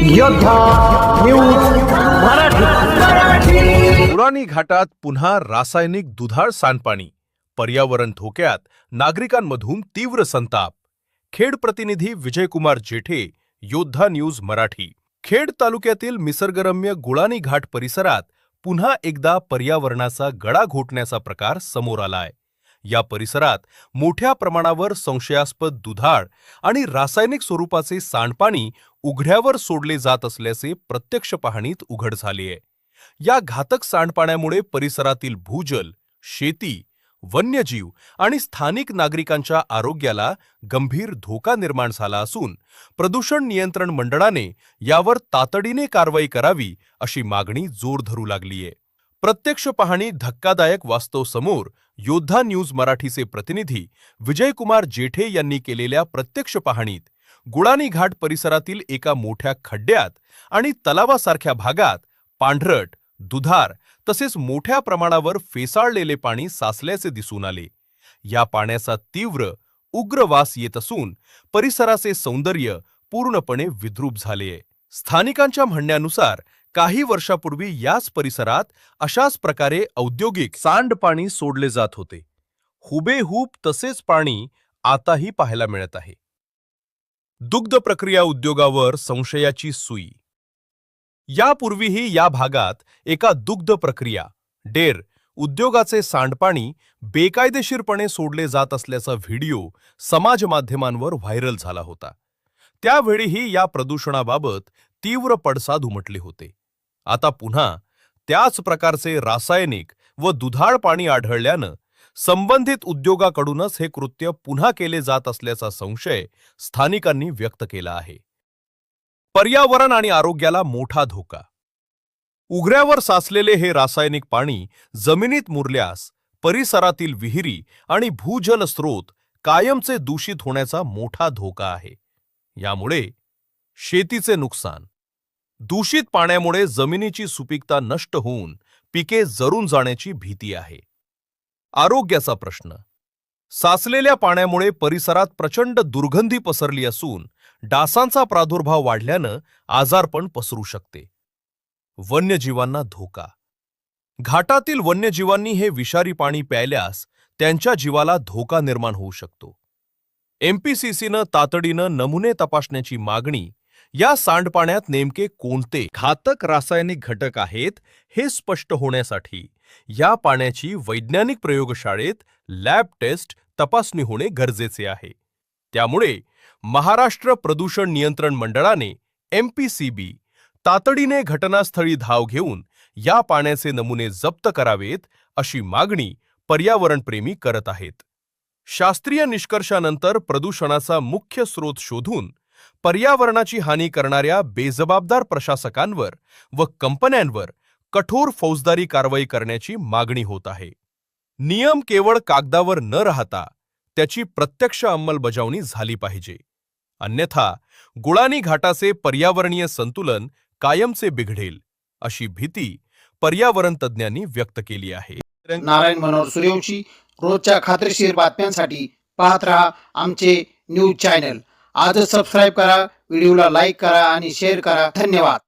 योद्धा न्यूज मराठी। गुळाणी घाटात पुन्हा रासायनिक दुधाळ सांडपाणी, पर्यावरण धोक्यात, नागरिकांमधून तीव्र संताप। खेड प्रतिनिधी विजयकुमार जेठे, योद्धा न्यूज मराठी। खेड तालुक्यातील निसर्गरम्य गुळाणी घाट परिसरात पुन्हा एकदा पर्यावरणाचा गळा घोटण्याचा प्रकार समोर आलाय। या परिसरात मोठ्या प्रमाणावर संशयास्पद दुधाळ आणि रासायनिक स्वरूपाचे सांडपाणी उघड्यावर सोडले जात असल्याचे प्रत्यक्ष पाहणीत उघड झाले आहे। या घातक सांडपाण्यामुळे परिसरातील भूजल, शेती, वन्यजीव आणि स्थानिक नागरिकांच्या आरोग्याला गंभीर धोका निर्माण झाला असून प्रदूषण नियंत्रण मंडळाने यावर तातडीने कारवाई करावी अशी मागणी जोर धरू लागली आहे। प्रत्यक्ष पाहणी धक्कादायक वास्तव समोर योद्धा न्यूज मराठीचे प्रतिनिधी विजयकुमार जेठे यांनी केलेल्या प्रत्यक्ष पाहणीत गुळाणी घाट परिसरातील एका मोठ्या खड्ड्यात आणि तलावासारख्या भागात पांढरट, दुधार तसेच मोठ्या प्रमाणावर फेसाळलेले पाणी साचल्याचे दिसून आले। या पाण्याचा तीव्र, उग्र वास येत असून परिसराचे सौंदर्य पूर्णपणे विद्रूप झाले आहे। स्थानिकांच्या म्हणण्यानुसार काही वर्षापूर्वी याच परिसरात अशाच प्रकारे औद्योगिक सांडपाणी सोडले जात होते। हुबेहूब तसेच पाणी आताही पाहायला मिळत आहे। दुग्ध प्रक्रिया उद्योगावर संशयाची सुई। यापूर्वीही या भागात एका दुग्ध प्रक्रिया डेअर उद्योगाचे सांडपाणी बेकायदेशीरपणे सोडले जात असल्याचा व्हिडिओ समाज माध्यमांवर व्हायरल झाला होता। त्यावेळीही या प्रदूषणाबाबत तीव्र पडसाद उमटले होते। आता पुन्हा त्याच प्रकारचे रासायनिक व दुधाळ पाणी आढळल्यानं संबंधित उद्योगाकडूनच हे कृत्य पुन्हा केले जात असल्याचा संशय स्थानिकांनी व्यक्त केला आहे। पर्यावरण आणि आरोग्याला मोठा धोका। उघड्यावर साचलेले हे रासायनिक पाणी जमिनीत मुरल्यास परिसरातील विहिरी आणि भूजल स्रोत कायमचे दूषित होण्याचा मोठा धोका आहे। यामुळे शेतीचे नुकसान, दूषित पाण्यामुळे जमिनीची सुपीकता नष्ट होऊन पिके जळून जाण्याची भीती आहे। आरोग्याचा प्रश्न। साचलेल्या पाण्यामुळे परिसरात प्रचंड दुर्गंधी पसरली असून डासांचा प्रादुर्भाव वाढल्यानं आजारपण पसरू शकते। वन्यजीवांना धोका। घाटातील वन्यजीवांनी हे विषारी पाणी प्यायल्यास त्यांच्या जीवाला धोका निर्माण होऊ शकतो। एमपीसीसीनं तातडीनं नमुने तपासण्याची मागणी। या सांडपाण्यात नेमके कोणते घातक रासायनिक घटक आहेत हे स्पष्ट होण्यासाठी या पाण्याची वैज्ञानिक प्रयोगशाळेत लॅब टेस्ट तपासणी होणे गरजेचे आहे। त्यामुळे महाराष्ट्र प्रदूषण नियंत्रण मंडळाने एमपीसीबी तातडीने घटनास्थळी धाव घेऊन या पाण्याचे नमुने जप्त करावेत अशी मागणी पर्यावरणप्रेमी करत आहेत। शास्त्रीय निष्कर्षानंतर प्रदूषणाचा मुख्य स्रोत शोधून पर्यावरणाची हानी करणाऱ्या बेजबाबदार प्रशासकांवर व कंपन्यांवर कठोर फौजदारी कारवाई करण्याची मागणी होत आहे। नियम केवळ कागदावर न राहता त्याची प्रत्यक्ष अंमलबजावणी झाली पाहिजे, अन्यथा गुळाणी घाटाचे पर्यावरणीय संतुलन कायमचे बिघडेल अशी भीती पर्यावरण तज्ञांनी व्यक्त केली आहे। नारायण मनोहर सूर्यवंशी, रोजच्या खात्रीशीर बातम्यांसाठी पाहत रहा आमचे न्यूज चॅनल। आजच सबस्क्राइब करा, व्हिडिओला लाईक करा आणि शेअर करा। धन्यवाद।